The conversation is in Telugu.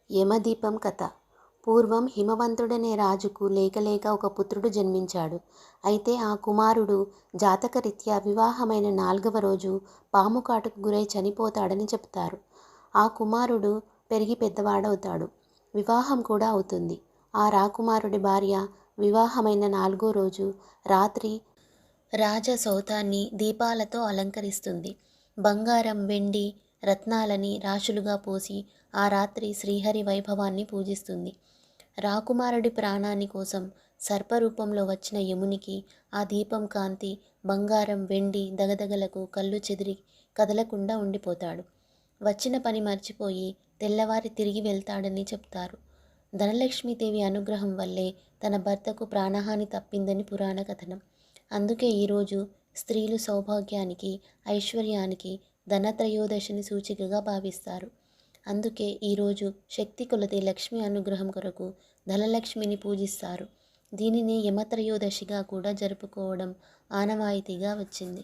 యమదీపం కథ. పూర్వం హిమవంతుడనే రాజుకు లేక ఒక పుత్రుడు జన్మించాడు. అయితే ఆ కుమారుడు జాతకరీత్యా వివాహమైన 4వ రోజు పాము కాటుకు గురై చనిపోతాడని చెప్తారు. ఆ కుమారుడు పెరిగి పెద్దవాడవుతాడు. వివాహం కూడా అవుతుంది. ఆ రాకుమారుడి భార్య వివాహమైన 4వ రోజు రాత్రి రాజసౌధాన్ని దీపాలతో అలంకరిస్తుంది. బంగారం, వెండి, రత్నాలని రాశులుగా పోసి ఆ రాత్రి శ్రీహరి వైభవాన్ని పూజిస్తుంది. రాకుమారుడి ప్రాణాని కోసం సర్పరూపంలో వచ్చిన యమునికి ఆ దీపం కాంతి, బంగారం, వెండి దగదగలకు కళ్ళు చెదిరి కదలకుండా ఉండిపోతాడు. వచ్చిన పని మర్చిపోయి తెల్లవారి తిరిగి వెళ్తాడని చెప్తారు. ధనలక్ష్మీదేవి అనుగ్రహం వల్లే తన భర్తకు ప్రాణహాని తప్పిందని పురాణ కథనం. అందుకే ఈరోజు స్త్రీలు సౌభాగ్యానికి, ఐశ్వర్యానికి ధనత్రయోదశిని సూచికగా భావిస్తారు. అందుకే ఈరోజు శక్తి కొలది లక్ష్మీ అనుగ్రహం కొరకు ధనలక్ష్మిని పూజిస్తారు. దీనినే యమత్రయోదశిగా కూడా జరుపుకోవడం ఆనవాయితీగా వచ్చింది.